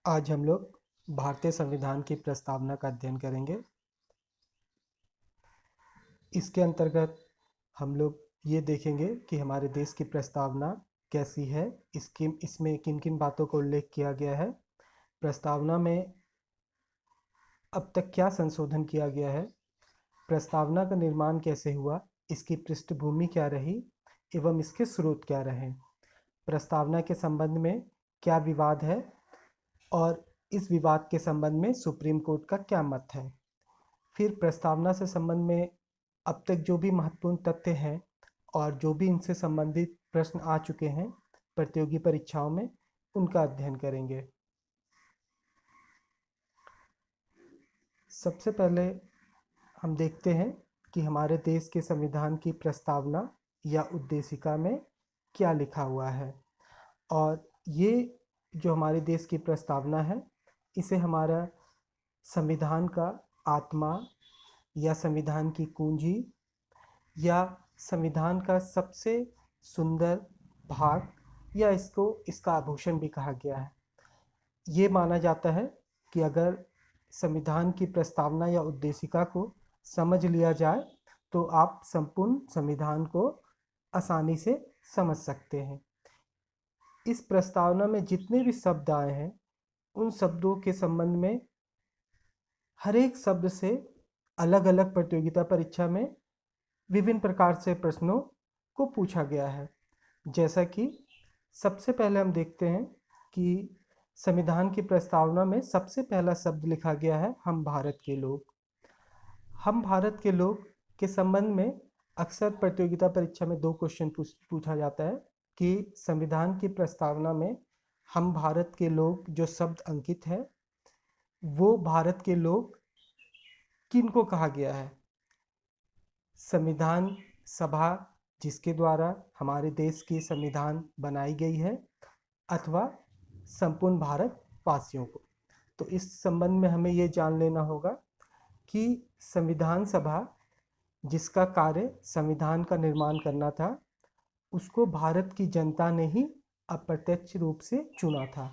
आज हम लोग भारतीय संविधान की प्रस्तावना का अध्ययन करेंगे। इसके अंतर्गत हम लोग ये देखेंगे कि हमारे देश की प्रस्तावना कैसी है, इसमें किन किन बातों का उल्लेख किया गया है, प्रस्तावना में अब तक क्या संशोधन किया गया है, प्रस्तावना का निर्माण कैसे हुआ, इसकी पृष्ठभूमि क्या रही एवं इसके स्रोत क्या रहे, प्रस्तावना के संबंध में क्या विवाद है और इस विवाद के संबंध में सुप्रीम कोर्ट का क्या मत है। फिर प्रस्तावना से संबंध में अब तक जो भी महत्वपूर्ण तथ्य हैं और जो भी इनसे संबंधित प्रश्न आ चुके हैं प्रतियोगी परीक्षाओं में, उनका अध्ययन करेंगे। सबसे पहले हम देखते हैं कि हमारे देश के संविधान की प्रस्तावना या उद्देशिका में क्या लिखा हुआ है। और ये जो हमारे देश की प्रस्तावना है, इसे हमारा संविधान का आत्मा या संविधान की कुंजी या संविधान का सबसे सुंदर भाग या इसका आभूषण भी कहा गया है। ये माना जाता है कि अगर संविधान की प्रस्तावना या उद्देशिका को समझ लिया जाए तो आप संपूर्ण संविधान को आसानी से समझ सकते हैं। इस प्रस्तावना में जितने भी शब्द आए हैं, उन शब्दों के संबंध में हर एक शब्द से अलग अलग प्रतियोगिता परीक्षा में विभिन्न प्रकार से प्रश्नों को पूछा गया है। जैसा कि सबसे पहले हम देखते हैं कि संविधान की प्रस्तावना में सबसे पहला शब्द लिखा गया है हम भारत के लोग। हम भारत के लोग के संबंध में अक्सर प्रतियोगिता परीक्षा में दो क्वेश्चन पूछा जाता है कि संविधान की प्रस्तावना में हम भारत के लोग जो शब्द अंकित है, वो भारत के लोग किनको कहा गया है। संविधान सभा जिसके द्वारा हमारे देश की संविधान बनाई गई है, अथवा संपूर्ण भारत वासियों को। तो इस संबंध में हमें ये जान लेना होगा कि संविधान सभा जिसका कार्य संविधान का निर्माण करना था, उसको भारत की जनता ने ही अप्रत्यक्ष रूप से चुना था।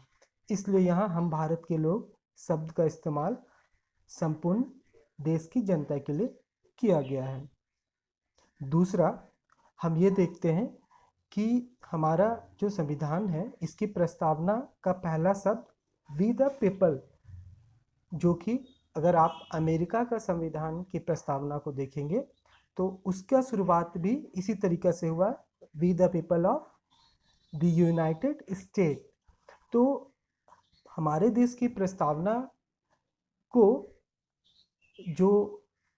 इसलिए यहाँ हम भारत के लोग शब्द का इस्तेमाल संपूर्ण देश की जनता के लिए किया गया है। दूसरा, हम ये देखते हैं कि हमारा जो संविधान है, इसकी प्रस्तावना का पहला शब्द वी द पीपल, जो कि अगर आप अमेरिका का संविधान की प्रस्तावना को देखेंगे तो उसका शुरुआत भी इसी तरीके से हुआ, we the people of the United State. तो हमारे देश की प्रस्तावना को जो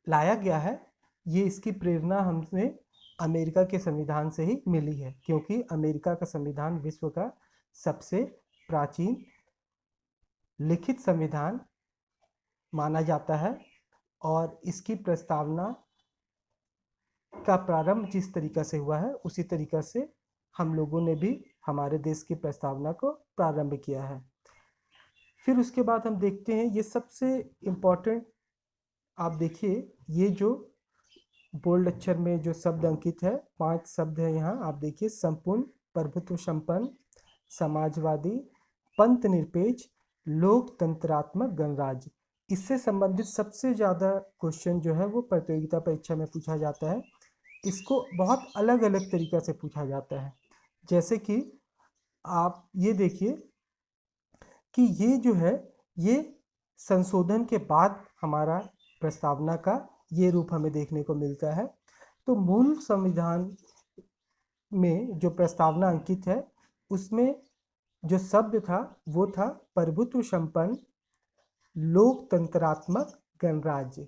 लाया गया है, ये इसकी प्रेरणा हमने अमेरिका के संविधान से ही मिली है, क्योंकि अमेरिका का संविधान विश्व का सबसे प्राचीन लिखित संविधान माना जाता है। और इसकी प्रस्तावना का प्रारंभ जिस तरीका से हुआ है, उसी तरीका से हम लोगों ने भी हमारे देश की प्रस्तावना को प्रारंभ किया है। फिर उसके बाद हम देखते हैं ये सबसे इम्पोर्टेंट, आप देखिए ये जो बोल्ड अक्षर में जो शब्द अंकित है, 5 शब्द है यहाँ, आप देखिए संपूर्ण, प्रभुत्व संपन्न, समाजवादी, पंथ निरपेक्ष, लोकतंत्रात्मक गणराज्य। इससे संबंधित सबसे ज़्यादा क्वेश्चन जो है वो प्रतियोगिता परीक्षा में पूछा जाता है। इसको बहुत अलग अलग तरीक़ा से पूछा जाता है। जैसे कि आप ये देखिए कि ये जो है, ये संशोधन के बाद हमारा प्रस्तावना का ये रूप हमें देखने को मिलता है। तो मूल संविधान में जो प्रस्तावना अंकित है, उसमें जो शब्द था वो था प्रभुत्व संपन्न, लोकतंत्रात्मक गणराज्य।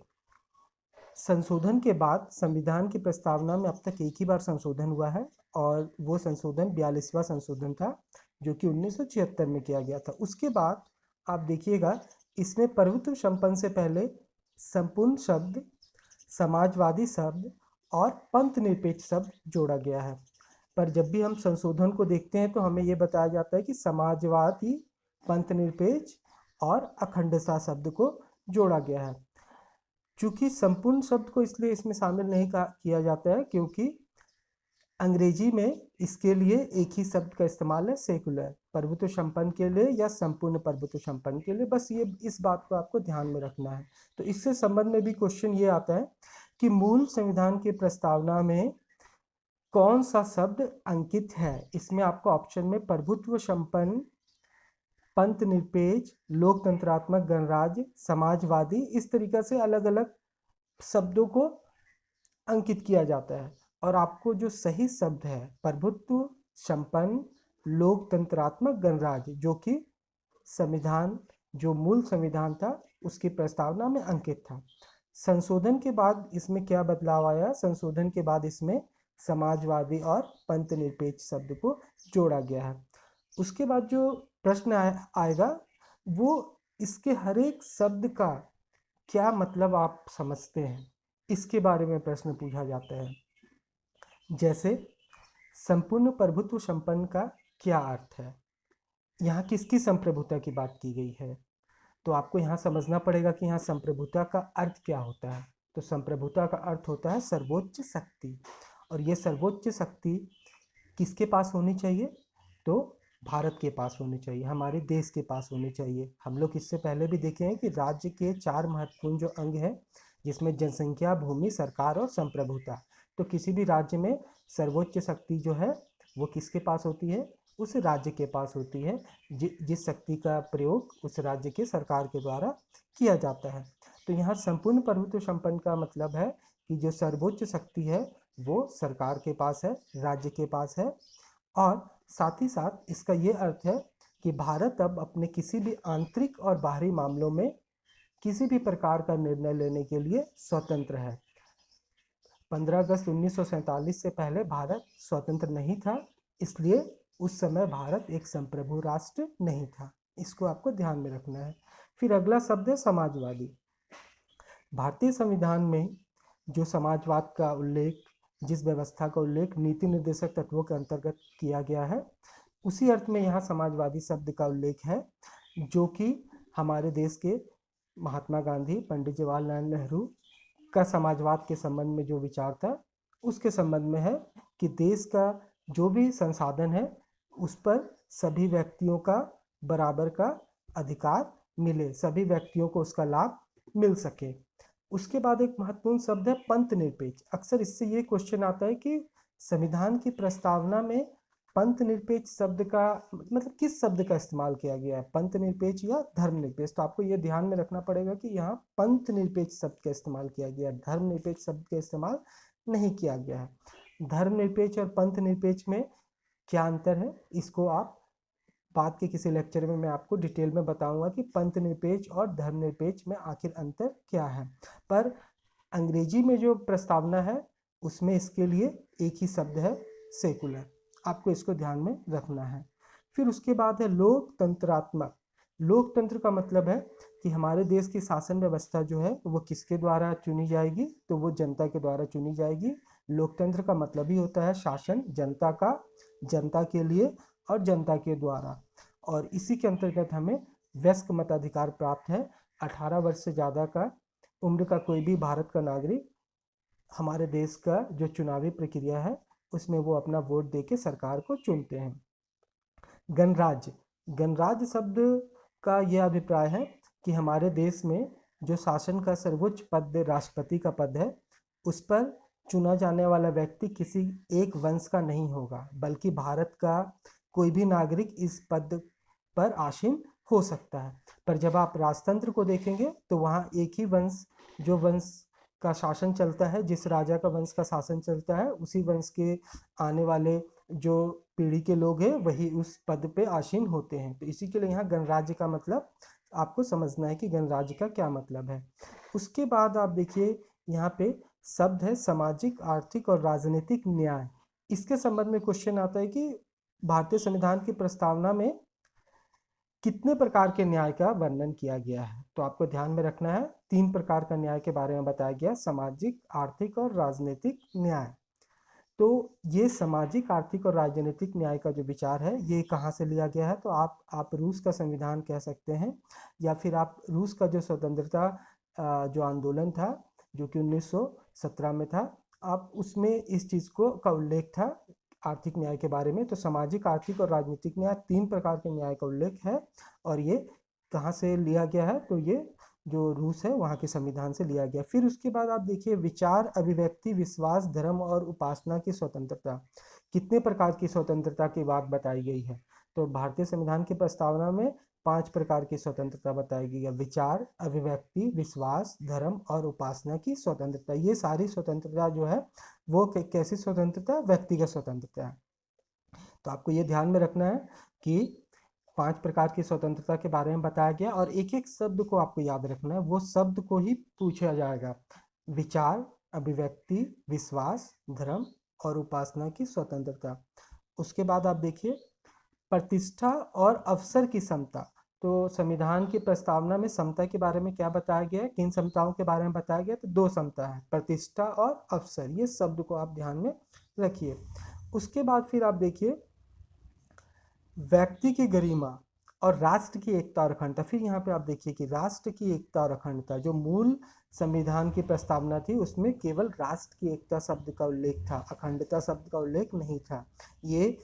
संशोधन के बाद संविधान की प्रस्तावना में अब तक एक ही बार संशोधन हुआ है, और वो संशोधन 42वां संशोधन था, जो कि 1976 में किया गया था। उसके बाद आप देखिएगा, इसमें प्रभुत्व संपन्न से पहले संपूर्ण शब्द, समाजवादी शब्द और पंथ निरपेक्ष शब्द जोड़ा गया है। पर जब भी हम संशोधन को देखते हैं तो हमें ये बताया जाता है कि समाजवादी, पंथ निरपेक्ष और अखंडता शब्द को जोड़ा गया है। चूँकि संपूर्ण शब्द को इसलिए इसमें शामिल नहीं किया जाता है क्योंकि अंग्रेजी में इसके लिए एक ही शब्द का इस्तेमाल है, सेकुलर, प्रभुत्व संपन्न के लिए या संपूर्ण प्रभुत्व संपन्न के लिए। बस ये इस बात को आपको ध्यान में रखना है। तो इससे संबंध में भी क्वेश्चन ये आता है कि मूल संविधान की प्रस्तावना में कौन सा शब्द अंकित है। इसमें आपको ऑप्शन में प्रभुत्व संपन्न, पंथ निरपेक्ष, लोकतंत्रात्मक गणराज्य, समाजवादी, इस तरीके से अलग अलग शब्दों को अंकित किया जाता है। और आपको जो सही शब्द है प्रभुत्व संपन्न लोकतंत्रात्मक गणराज्य, जो कि संविधान, जो मूल संविधान था उसकी प्रस्तावना में अंकित था। संशोधन के बाद इसमें क्या बदलाव आया? संशोधन के बाद इसमें समाजवादी और पंथ निरपेक्ष शब्द को जोड़ा गया है। उसके बाद जो प्रश्न आएगा वो इसके हर एक शब्द का क्या मतलब आप समझते हैं, इसके बारे में प्रश्न पूछा जाता है। जैसे संपूर्ण प्रभुत्व संपन्न का क्या अर्थ है? यहाँ किसकी संप्रभुता की बात की गई है? तो आपको यहाँ समझना पड़ेगा कि यहाँ संप्रभुता का अर्थ क्या होता है। तो संप्रभुता का अर्थ होता है सर्वोच्च शक्ति। और ये सर्वोच्च शक्ति किसके पास होनी चाहिए? तो भारत के पास होनी चाहिए, हमारे देश के पास होनी चाहिए। हम लोग इससे पहले भी देखे हैं कि राज्य के 4 महत्वपूर्ण जो अंग हैं, जिसमें जनसंख्या, भूमि, सरकार और संप्रभुता। तो किसी भी राज्य में सर्वोच्च शक्ति जो है वो किसके पास होती है? उस राज्य के पास होती है, जिस शक्ति का प्रयोग उस राज्य के सरकार के द्वारा किया जाता है। तो यहाँ संपूर्ण प्रभुत्व संपन्न का मतलब है कि जो सर्वोच्च शक्ति है वो सरकार के पास है, राज्य के पास है। और साथ ही साथ इसका ये अर्थ है कि भारत अब अपने किसी भी आंतरिक और बाहरी मामलों में किसी भी प्रकार का निर्णय लेने के लिए स्वतंत्र है। 15 अगस्त 1947 से पहले भारत स्वतंत्र नहीं था, इसलिए उस समय भारत एक संप्रभु राष्ट्र नहीं था। इसको आपको ध्यान में रखना है। फिर अगला शब्द है समाजवादी। भारतीय संविधान में जो समाजवाद का उल्लेख, जिस व्यवस्था का उल्लेख नीति निर्देशक तत्वों के अंतर्गत किया गया है, उसी अर्थ में यहाँ समाजवादी शब्द का उल्लेख है, जो कि हमारे देश के महात्मा गांधी, पंडित जवाहरलाल नेहरू का समाजवाद के संबंध में जो विचार था उसके संबंध में है कि देश का जो भी संसाधन है उस पर सभी व्यक्तियों का बराबर का अधिकार मिले, सभी व्यक्तियों को उसका लाभ मिल सके। उसके बाद एक महत्वपूर्ण शब्द है पंथ निरपेक्ष। अक्सर इससे ये क्वेश्चन आता है कि संविधान की प्रस्तावना में पंथ निरपेक्ष शब्द का मतलब किस शब्द का इस्तेमाल किया गया है, पंथ निरपेक्ष या धर्मनिरपेक्ष? तो आपको ये ध्यान में रखना पड़ेगा कि यहाँ पंथ निरपेक्ष शब्द का इस्तेमाल किया गया है, धर्मनिरपेक्ष शब्द का इस्तेमाल नहीं किया गया है। धर्मनिरपेक्ष और पंथ निरपेक्ष में क्या अंतर है, इसको आप बाद के किसी लेक्चर में मैं आपको डिटेल में बताऊंगा कि पंथ निरपेक्ष और धर्मनिरपेक्ष में आखिर अंतर क्या है। पर अंग्रेजी में जो प्रस्तावना है उसमें इसके लिए एक ही शब्द है, सेकुलर। आपको इसको ध्यान में रखना है। फिर उसके बाद है लोकतंत्रात्मक। लोकतंत्र का मतलब है कि हमारे देश की शासन व्यवस्था जो है वो किसके द्वारा चुनी जाएगी? तो वो जनता के द्वारा चुनी जाएगी। लोकतंत्र का मतलब ही होता है शासन जनता का, जनता के लिए और जनता के द्वारा। और इसी के अंतर्गत हमें वयस्क मताधिकार प्राप्त है। 18 वर्ष से ज़्यादा का उम्र का कोई भी भारत का नागरिक हमारे देश का जो चुनावी प्रक्रिया है उसमें वो अपना वोट देके सरकार को चुनते हैं। गणराज्य। गणराज्य शब्द का यह अभिप्राय है कि हमारे देश में जो शासन का सर्वोच्च पद राष्ट्रपति का पद है उस पर चुना जाने वाला व्यक्ति किसी एक वंश का नहीं होगा, बल्कि भारत का कोई भी नागरिक इस पद पर आसीन हो सकता है। पर जब आप राजतंत्र को देखेंगे तो वहाँ एक ही वंश, जो वंश का शासन चलता है, जिस राजा का वंश का शासन चलता है, उसी वंश के आने वाले जो पीढ़ी के लोग हैं वही उस पद पे आसीन होते हैं। तो इसी के लिए यहाँ गणराज्य का मतलब आपको समझना है कि गणराज्य का क्या मतलब है। उसके बाद आप देखिए यहाँ पे शब्द है सामाजिक, आर्थिक और राजनीतिक न्याय। इसके संबंध में क्वेश्चन आता है कि भारतीय संविधान की प्रस्तावना में कितने प्रकार के न्याय का वर्णन किया गया है? तो आपको ध्यान में रखना है 3 प्रकार का न्याय के बारे में बताया गया, सामाजिक, आर्थिक और राजनीतिक न्याय। तो ये सामाजिक, आर्थिक और राजनीतिक न्याय का जो विचार है ये कहाँ से लिया गया है? तो आप रूस का संविधान कह सकते हैं, या फिर आप रूस का जो स्वतंत्रता जो आंदोलन था जो कि 1917 में था, आप उसमें इस चीज़ को का उल्लेख था आर्थिक न्याय के बारे में। तो सामाजिक, आर्थिक और राजनीतिक न्याय, 3 प्रकार के न्याय का उल्लेख है। और ये कहाँ से लिया गया है? तो ये जो रूस है वहाँ के संविधान से लिया गया। फिर उसके बाद आप देखिए, विचार, अभिव्यक्ति, विश्वास, धर्म और उपासना की स्वतंत्रता। कितने प्रकार की स्वतंत्रता की बात बताई गई है? तो भारतीय संविधान की प्रस्तावना में 5 प्रकार की स्वतंत्रता बताई गई है। विचार, अभिव्यक्ति, विश्वास, धर्म और उपासना की स्वतंत्रता। ये सारी स्वतंत्रता जो है वो कैसी स्वतंत्रता? व्यक्तिगत स्वतंत्रता है। तो आपको ये ध्यान में रखना है कि 5 प्रकार की स्वतंत्रता के बारे में बताया गया, और एक एक शब्द को आपको याद रखना है, वो शब्द को ही पूछा जाएगा। विचार, अभिव्यक्ति, विश्वास, धर्म और उपासना की स्वतंत्रता। उसके बाद आप देखिए, प्रतिष्ठा और अवसर की समता। तो संविधान की प्रस्तावना में समता के बारे में क्या बताया गया है? किन समताओं के बारे में बताया गया? तो 2 समता है, प्रतिष्ठा और अवसर। ये शब्द को आप ध्यान में रखिए। उसके बाद फिर आप देखिए, व्यक्ति की गरिमा और राष्ट्र की एकता और अखंडता। फिर यहाँ पे आप देखिए कि राष्ट्र की एकता और अखंडता, जो मूल संविधान की प्रस्तावना थी उसमें केवल राष्ट्र की एकता शब्द का उल्लेख था, अखंडता शब्द का उल्लेख नहीं था। ये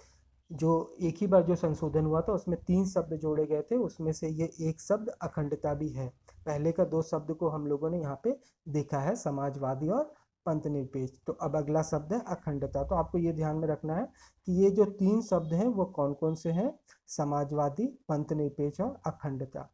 जो एक ही बार जो संशोधन हुआ था उसमें 3 शब्द जोड़े गए थे, उसमें से ये एक शब्द अखंडता भी है। पहले का 2 शब्द को हम लोगों ने यहाँ पे देखा है, समाजवादी और पंथ निरपेक्ष। तो अब अगला शब्द है अखंडता। तो आपको ये ध्यान में रखना है कि ये जो 3 शब्द हैं वो कौन कौन से हैं? समाजवादी, पंथ निरपेक्ष और अखंडता।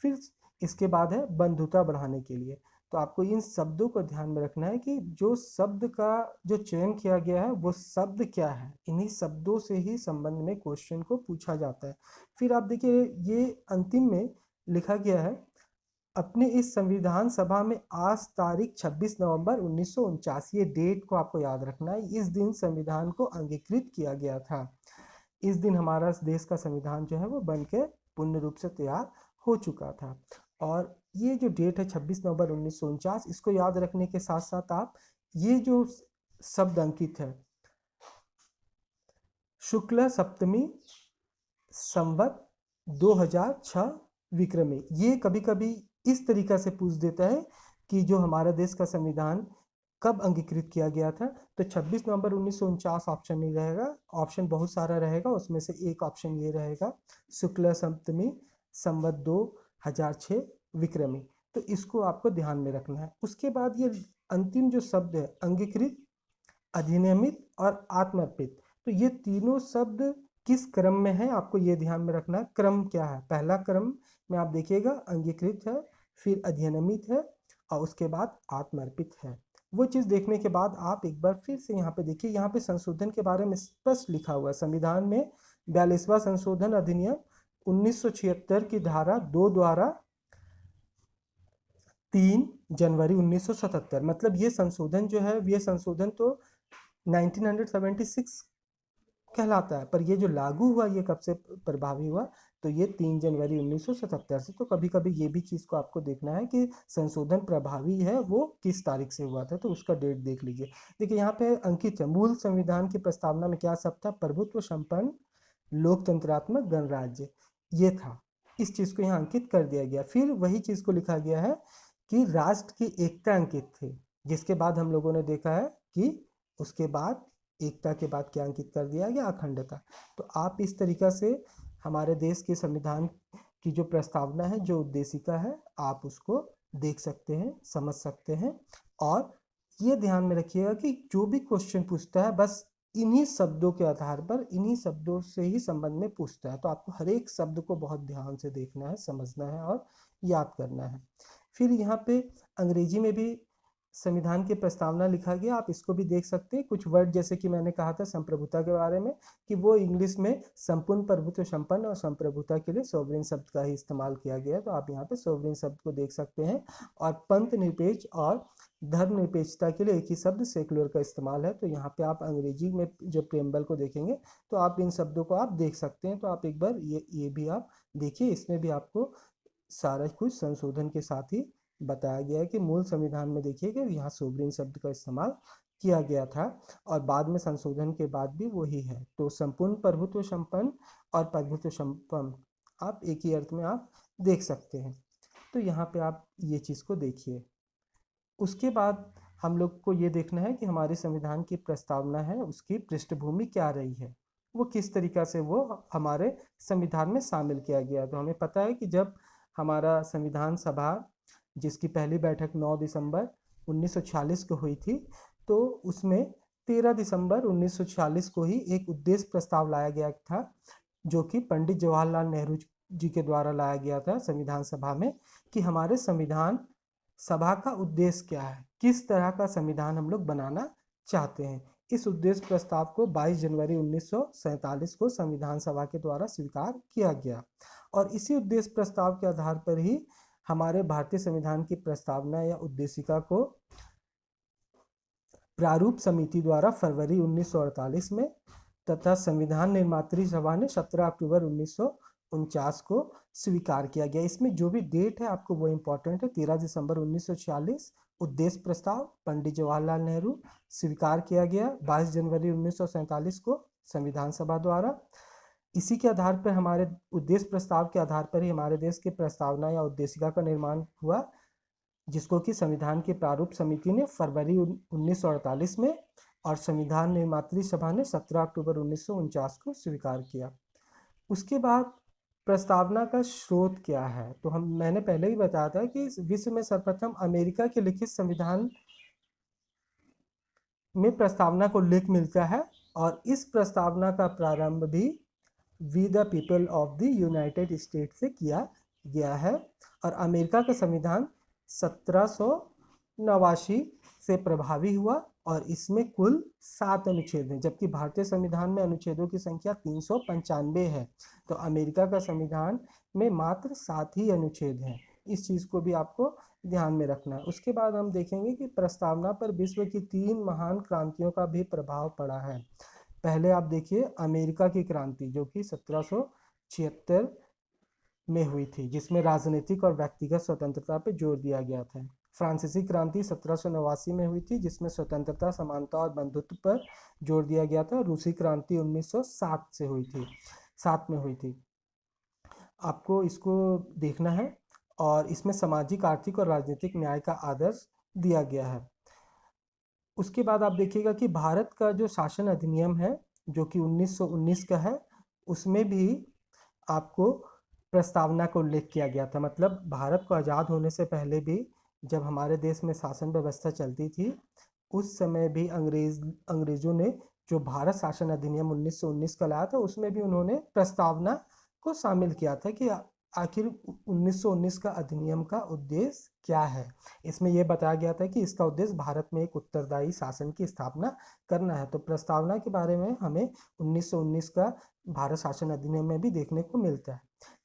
फिर इसके बाद है बंधुता बढ़ाने के लिए। तो आपको इन शब्दों को ध्यान में रखना है कि जो शब्द का जो चयन किया गया है वो शब्द क्या है। इन्हीं शब्दों से ही संबंध में क्वेश्चन को पूछा जाता है। फिर आप देखिए, ये अंतिम में लिखा गया है, अपने इस संविधान सभा में आज तारीख 26 नवंबर 1949, ये डेट को आपको याद रखना है। इस दिन संविधान को अंगीकृत किया गया था। इस दिन हमारा देश का संविधान जो है वो बन के पूर्ण रूप से तैयार हो चुका था। और ये जो डेट है 26 नवंबर 1949, इसको याद रखने के साथ साथ आप ये जो शब्द अंकित है, शुक्ल सप्तमी संवत 2006 विक्रमी, ये कभी कभी इस तरीका से पूछ देता है कि जो हमारा देश का संविधान कब अंगीकृत किया गया था। तो 26 नवंबर 1949 ऑप्शन नहीं रहेगा, ऑप्शन बहुत सारा रहेगा, उसमें से एक ऑप्शन ये रहेगा, शुक्ल सप्तमी संवत 2006 विक्रमी। तो इसको आपको ध्यान में रखना है। उसके बाद ये अंतिम जो शब्द है, अंगीकृत, अधिनियमित और आत्मर्पित, तो ये तीनों शब्द किस क्रम में है आपको ये ध्यान में रखना है। क्रम क्या है? पहला क्रम में आप देखिएगा अंगीकृत है, फिर अधिनियमित है और उसके बाद आत्मर्पित है। वो चीज़ देखने के बाद आप एक बार फिर से यहाँ पे देखिए, यहाँ पे संशोधन के बारे में स्पष्ट लिखा हुआ है। संविधान में 42वां संशोधन अधिनियम 1976 की धारा 2 द्वारा 3 जनवरी 1977, मतलब ये संशोधन जो है, ये संशोधन तो 1976 कहलाता है, पर ये जो लागू हुआ ये कब से प्रभावी हुआ? तो ये 3 जनवरी 1977 से। तो कभी कभी ये भी चीज़ को आपको देखना है कि संशोधन प्रभावी है वो किस तारीख से हुआ था, तो उसका डेट देख लीजिए। देखिए यहाँ पे अंकित है, मूल संविधान की प्रस्तावना में क्या शब्द था? प्रभुत्व संपन्न लोकतंत्रात्मक गणराज्य, ये था। इस चीज़ को यहाँ अंकित कर दिया गया। फिर वही चीज़ को लिखा गया है कि राष्ट्र की एकता अंकित थी, जिसके बाद हम लोगों ने देखा है कि उसके बाद एकता के बाद क्या अंकित कर दिया गया? अखंडता। तो आप इस तरीका से हमारे देश के संविधान की जो प्रस्तावना है, जो उद्देशिका है, आप उसको देख सकते हैं, समझ सकते हैं। और ये ध्यान में रखिएगा कि जो भी क्वेश्चन पूछता है बस इन्हीं शब्दों के आधार पर, इन्हीं शब्दों से ही संबंध में पूछता है। तो आपको हर एक शब्द को बहुत ध्यान से देखना है, समझना है और याद करना है। फिर यहाँ पे अंग्रेजी में भी संविधान की प्रस्तावना लिखा गया, आप इसको भी देख सकते हैं। कुछ वर्ड जैसे कि मैंने कहा था संप्रभुता के बारे में, कि वो इंग्लिश में संपूर्ण प्रभुत्व संपन्न और संप्रभुता के लिए सोवरेन शब्द का ही इस्तेमाल किया गया है। तो आप यहाँ पे सोवरेन शब्द को देख सकते हैं। और पंथ निरपेक्ष और धर्मनिरपेक्षता के लिए एक ही शब्द सेक्युलर का इस्तेमाल है। तो यहाँ पे आप अंग्रेजी में जब प्रेम्बल को देखेंगे तो आप इन शब्दों को आप देख सकते हैं। तो आप एक बार ये भी आप देखिए, इसमें भी आपको सारा कुछ संशोधन के साथ ही बताया गया है कि मूल संविधान में देखिए कि यहाँ सोवरेन शब्द का इस्तेमाल किया गया था, और बाद में संशोधन के बाद भी वही है। तो संपूर्ण प्रभुत्व संपन्न और प्रभुत्व संपन्न आप एक ही अर्थ में आप देख सकते हैं। तो यहाँ पे आप ये चीज़ को देखिए। उसके बाद हम लोग को ये देखना है कि हमारे संविधान की प्रस्तावना है उसकी पृष्ठभूमि क्या रही है, वो किस तरीका से वो हमारे संविधान में शामिल किया गया। तो हमें पता है कि जब हमारा संविधान सभा जिसकी पहली बैठक 9 दिसंबर 1946 को हुई थी, तो उसमें 13 दिसंबर 1946 को ही एक उद्देश्य प्रस्ताव लाया गया था, जो कि पंडित जवाहरलाल नेहरू जी के द्वारा लाया गया था संविधान सभा में, कि हमारे संविधान सभा का उद्देश्य क्या है, किस तरह का संविधान हम लोग बनाना चाहते हैं। इस उद्देश्य प्रस्ताव को 22 जनवरी 1947 को संविधान सभा के द्वारा स्वीकार किया गया, और इसी उद्देश्य प्रस्ताव के आधार पर ही हमारे भारतीय संविधान की प्रस्तावना या उद्देशिका को प्रारूप समिति द्वारा फरवरी 1948 में तथा संविधान निर्मात्री सभा ने 17 अक्टूबर 1949 को स्वीकार किया गया। इसमें जो भी डेट है आपको वो इम्पोर्टेंट है। 13 दिसंबर 1946 उद्देश्य प्रस्ताव पंडित जवाहरलाल नेहरू स्वीकार किया गया 22 जनवरी 1947 को संविधान सभा द्वारा। इसी के आधार पर हमारे उद्देश्य प्रस्ताव के आधार पर ही हमारे देश की प्रस्तावना या उद्देशिका का निर्माण हुआ, जिसको कि संविधान की प्रारूप समिति ने फरवरी 1948 में और संविधान निर्मात्री सभा ने 17 अक्टूबर 1949 को स्वीकार किया। उसके बाद प्रस्तावना का स्रोत क्या है, तो मैंने पहले ही बताया था कि विश्व में सर्वप्रथम अमेरिका के लिखित संविधान में प्रस्तावना को उल्लेख मिलता है, और इस प्रस्तावना का प्रारंभ भी we the people of the United States से किया गया है, और अमेरिका का संविधान 1789 से प्रभावी हुआ, और इसमें कुल 7 अनुच्छेद हैं, जबकि भारतीय संविधान में अनुच्छेदों की संख्या 395 है। तो अमेरिका का संविधान में मात्र 7 ही अनुच्छेद हैं। इस चीज़ को भी आपको ध्यान में रखना है। उसके बाद हम देखेंगे कि प्रस्तावना पर विश्व की 3 महान क्रांतियों का भी प्रभाव पड़ा है। पहले आप देखिए अमेरिका की क्रांति, जो कि 1776 में हुई थी, जिसमें राजनीतिक और व्यक्तिगत स्वतंत्रता पर जोर दिया गया था। फ्रांसीसी क्रांति 1789 में हुई थी, जिसमें स्वतंत्रता, समानता और बंधुत्व पर जोर दिया गया था। रूसी क्रांति 1907 से हुई थी, 7 में हुई थी। आपको इसको देखना है, और इसमें सामाजिक, आर्थिक और राजनीतिक न्याय का आदर्श दिया गया है। उसके बाद आप देखिएगा कि भारत का जो शासन अधिनियम है, जो कि 1919 का है, उसमें भी आपको प्रस्तावना का उल्लेख किया गया था। मतलब भारत को आज़ाद होने से पहले भी जब हमारे देश में शासन व्यवस्था चलती थी, उस समय भी अंग्रेज़ों ने जो भारत शासन अधिनियम 1919 का लाया था, उसमें भी उन्होंने प्रस्तावना को शामिल किया था कि आखिर 1919 का अधिनियम का उद्देश्य क्या है। इसमें यह बताया गया था कि इसका उद्देश्य भारत में एक उत्तरदायी शासन की स्थापना करना है। तो प्रस्तावना के बारे में हमें 1919 का भारत शासन अधिनियम में भी देखने को मिलता है।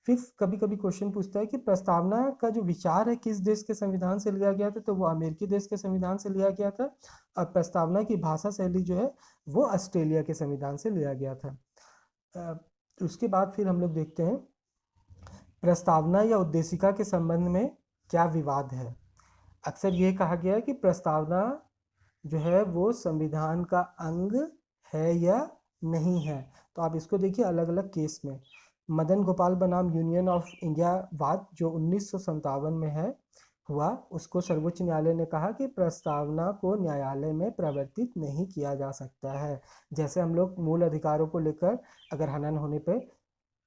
फिर कभी कभी क्वेश्चन पूछता है कि प्रस्तावना का जो विचार है किस देश के संविधान से लिया गया था, तो वो अमेरिकी देश के संविधान से लिया गया था। और प्रस्तावना की भाषा शैली जो है वो ऑस्ट्रेलिया के संविधान से लिया गया था। उसके बाद फिर हम लोग देखते हैं प्रस्तावना या उद्देशिका के संबंध में क्या विवाद है। अक्सर ये कहा गया है कि प्रस्तावना जो है वो संविधान का अंग है या नहीं है। तो आप इसको देखिए अलग अलग केस में। मदन गोपाल बनाम यूनियन ऑफ इंडिया वाद जो 1957 में है हुआ, उसको सर्वोच्च न्यायालय ने कहा कि प्रस्तावना को न्यायालय में प्रवर्तित नहीं किया जा सकता है। जैसे हम लोग मूल अधिकारों को लेकर अगर हनन होने पर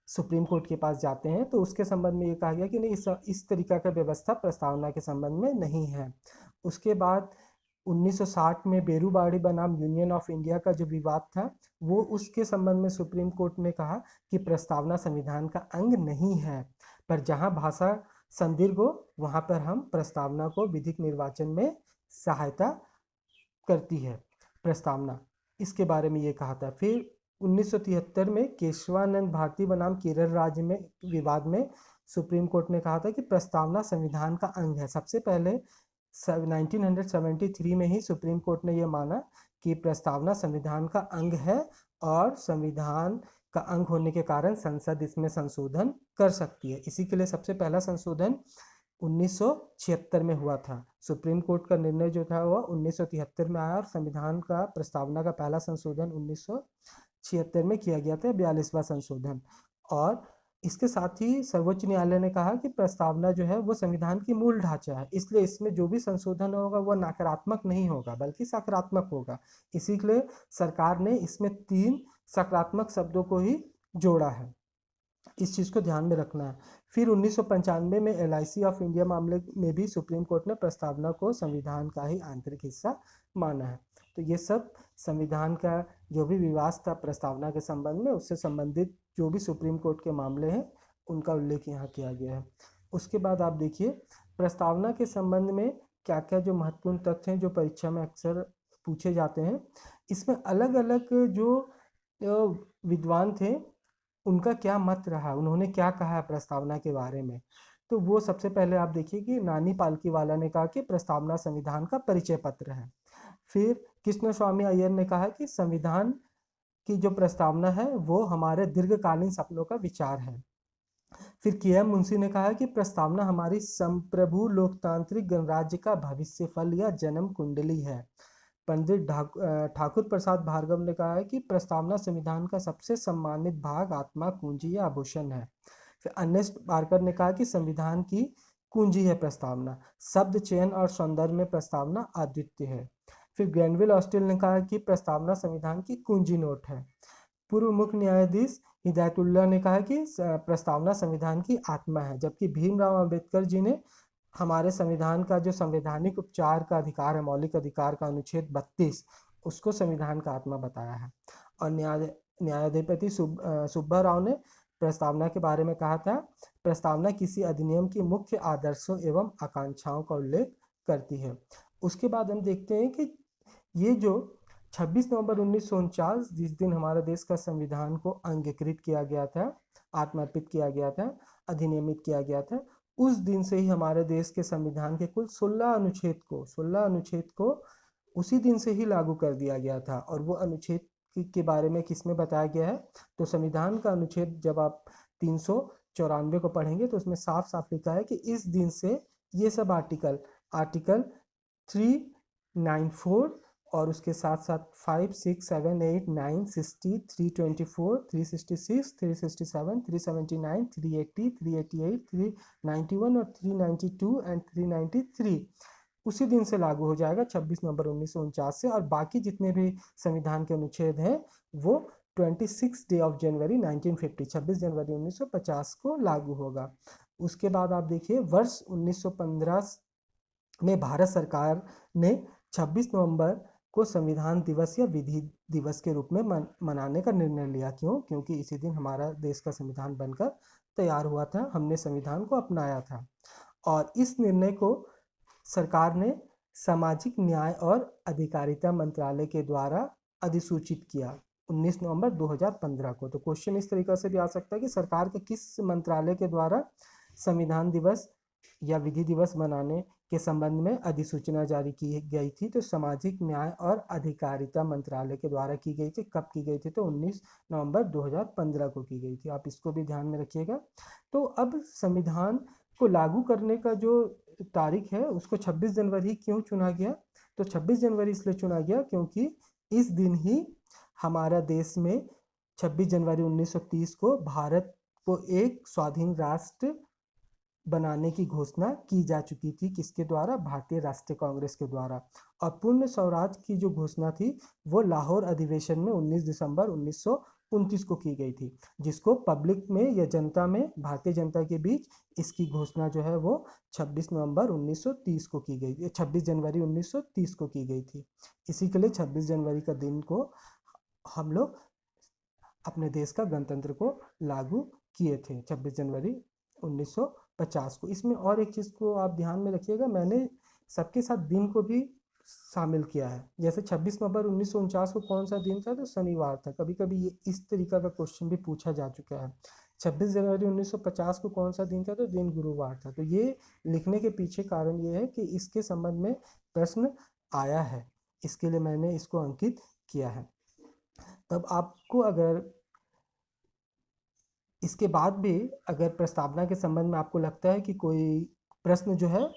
सुप्रीम कोर्ट के पास जाते हैं, तो उसके संबंध में ये कहा गया कि नहीं, इस तरीका का व्यवस्था प्रस्तावना के संबंध में नहीं है। उसके बाद 1960 में बेरूबाड़ी बनाम यूनियन ऑफ इंडिया का जो विवाद था, वो उसके संबंध में सुप्रीम कोर्ट ने कहा कि प्रस्तावना संविधान का अंग नहीं है, पर जहां भाषा संदिग्ध हो वहां पर हम प्रस्तावना को विधिक निर्वाचन में सहायता करती है प्रस्तावना। इसके बारे में ये कहा था। फिर 1973 में केशवानंद भारती बनाम केरल राज्य में विवाद में सुप्रीम कोर्ट ने कहा था कि प्रस्तावना संविधान का अंग है। सबसे पहले 1973 में ही सुप्रीम कोर्ट ने यह माना कि प्रस्तावना संविधान का अंग है, और संविधान का अंग होने के कारण संसद इसमें संशोधन कर सकती है। इसी के लिए सबसे पहला संशोधन 1976 में हुआ था। सुप्रीम कोर्ट का निर्णय जो था वह 1973 में आया, और संविधान का प्रस्तावना का पहला संशोधन 1976 में किया गया था, 42वां संशोधन। और इसके साथ ही सर्वोच्च न्यायालय ने कहा कि प्रस्तावना जो है वो संविधान की मूल ढांचा है, इसलिए इसमें जो भी संशोधन होगा वो नकारात्मक नहीं होगा बल्कि सकारात्मक होगा। इसी के लिए सरकार ने इसमें 3 सकारात्मक शब्दों को ही जोड़ा है। इस चीज़ को ध्यान में रखना है। फिर 1995 में LIC ऑफ इंडिया मामले में भी सुप्रीम कोर्ट ने प्रस्तावना को संविधान का ही आंतरिक हिस्सा माना है। तो ये सब संविधान का जो भी विवाद था प्रस्तावना के संबंध में, उससे संबंधित जो भी सुप्रीम कोर्ट के मामले हैं उनका उल्लेख यहाँ किया गया है। उसके बाद आप देखिए प्रस्तावना के संबंध में क्या क्या जो महत्वपूर्ण तथ्य हैं जो परीक्षा में अक्सर पूछे जाते हैं। इसमें अलग अलग जो विद्वान थे उनका क्या मत रहा, उन्होंने क्या कहा प्रस्तावना के बारे में। तो वो सबसे पहले आप देखिए कि नानी पालकीवाला ने कहा कि प्रस्तावना संविधान का परिचय पत्र है। फिर कृष्ण स्वामी अय्यर ने कहा कि संविधान की जो प्रस्तावना है वो हमारे दीर्घकालीन सपनों का विचार है। फिर KM मुंशी ने कहा कि प्रस्तावना हमारी संप्रभु लोकतांत्रिक गणराज्य का भविष्य फल या जन्म कुंडली है। पंडित ठाकुर प्रसाद भार्गव ने कहा है कि प्रस्तावना संविधान का सबसे सम्मानित भाग, आत्मा, कुंजी या आभूषण है। फिर अर्नेस्ट बार्कर ने कहा कि संविधान की कुंजी है प्रस्तावना, शब्द चयन और सौंदर्य में प्रस्तावना अद्वितीय है। फिर ग्रैनविल ऑस्टिल ने कहा कि प्रस्तावना संविधान की कुंजी नोट है। पूर्व मुख्य न्यायाधीश हिदायतुल्लाह ने कहा कि प्रस्तावना संविधान की आत्मा है, जबकि भीमराव अंबेडकर जी ने हमारे संविधान का जो संवैधानिक उपचार का अधिकार है, मौलिक अधिकार का अनुच्छेद 32, उसको संविधान का आत्मा बताया है। और न्यायाधिपति सुब्बा राव ने प्रस्तावना के बारे में कहा था, प्रस्तावना किसी अधिनियम की मुख्य आदर्शों एवं आकांक्षाओं का उल्लेख करती है। उसके बाद हम देखते हैं कि ये जो 26 नवंबर 1949 जिस दिन हमारे देश का संविधान को अंगीकृत किया गया था, आत्मार्पित किया गया था, अधिनियमित किया गया था, उस दिन से ही हमारे देश के संविधान के कुल 16 अनुच्छेद को उसी दिन से ही लागू कर दिया गया था। और वो अनुच्छेद के बारे में किसमें बताया गया है, तो संविधान का अनुच्छेद जब आप 394 को पढ़ेंगे तो उसमें साफ साफ लिखा है कि इस दिन से ये सब आर्टिकल 394 और उसके साथ साथ 5, 6, 7, 8, 9, 60, 324, 366, 367, 379, 380, 388, 391 और 392 एंड 393 उसी दिन से लागू हो जाएगा, 26 नवंबर 1949 से। और बाकी जितने भी संविधान के अनुच्छेद हैं वो 26 डे ऑफ जनवरी 1950, 26 जनवरी 1950 को लागू होगा। उसके बाद आप देखिए वर्ष 1915 में भारत सरकार ने 26 नवंबर को संविधान दिवस या विधि दिवस के रूप में मनाने का निर्णय लिया। क्यों? क्योंकि इसी दिन हमारा देश का संविधान बनकर तैयार हुआ था, हमने संविधान को अपनाया था। और इस निर्णय को सरकार ने सामाजिक न्याय और अधिकारिता मंत्रालय के द्वारा अधिसूचित किया 19 नवंबर 2015 को। तो क्वेश्चन इस तरीके से भी आ सकता है कि सरकार के किस मंत्रालय के द्वारा संविधान दिवस या विधि दिवस मनाने के संबंध में अधिसूचना जारी की गई थी, तो सामाजिक न्याय और अधिकारिता मंत्रालय के द्वारा की गई थी। कब की गई थी? तो 19 नवंबर 2015 को की गई थी। आप इसको भी ध्यान में रखिएगा। तो अब संविधान को लागू करने का जो तारीख है उसको 26 जनवरी क्यों चुना गया? तो 26 जनवरी इसलिए चुना गया क्योंकि इस दिन ही हमारा देश में 26 जनवरी 1930 को भारत को एक स्वाधीन राष्ट्र बनाने की घोषणा की जा चुकी थी। किसके द्वारा? भारतीय राष्ट्रीय कांग्रेस के द्वारा। और पूर्ण स्वराज की जो घोषणा थी वो लाहौर अधिवेशन में 19 दिसंबर 1929 को की गई थी, जिसको पब्लिक में या जनता में, भारतीय जनता के बीच इसकी घोषणा जो है वो 26 नवंबर 1930 को की गई, 26 जनवरी 1930 को की गई थी। इसी के लिए 26 जनवरी का दिन को हम लोग अपने देश का गणतंत्र को लागू किए थे, 26 जनवरी 1950 को। इसमें और एक चीज़ को आप ध्यान में रखिएगा, मैंने सबके साथ दिन को भी शामिल किया है। जैसे 26 नवंबर 1949 को कौन सा दिन था? तो शनिवार था। कभी कभी ये इस तरीका का क्वेश्चन भी पूछा जा चुका है। 26 जनवरी 1950 को कौन सा दिन था? तो दिन गुरुवार था। तो ये लिखने के पीछे कारण ये है कि इसके संबंध में प्रश्न आया है, इसके लिए मैंने इसको अंकित किया है। तब आपको अगर इसके बाद भी अगर प्रस्तावना के संबंध में आपको लगता है कि कोई प्रश्न जो है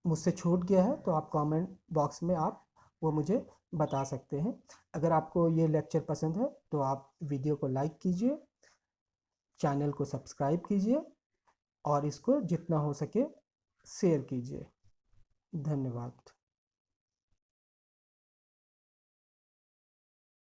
मुझसे छूट गया है तो आप कमेंट बॉक्स में आप वो मुझे बता सकते हैं। अगर आपको ये लेक्चर पसंद है तो आप वीडियो को लाइक कीजिए, चैनल को सब्सक्राइब कीजिए और इसको जितना हो सके शेयर कीजिए। धन्यवाद।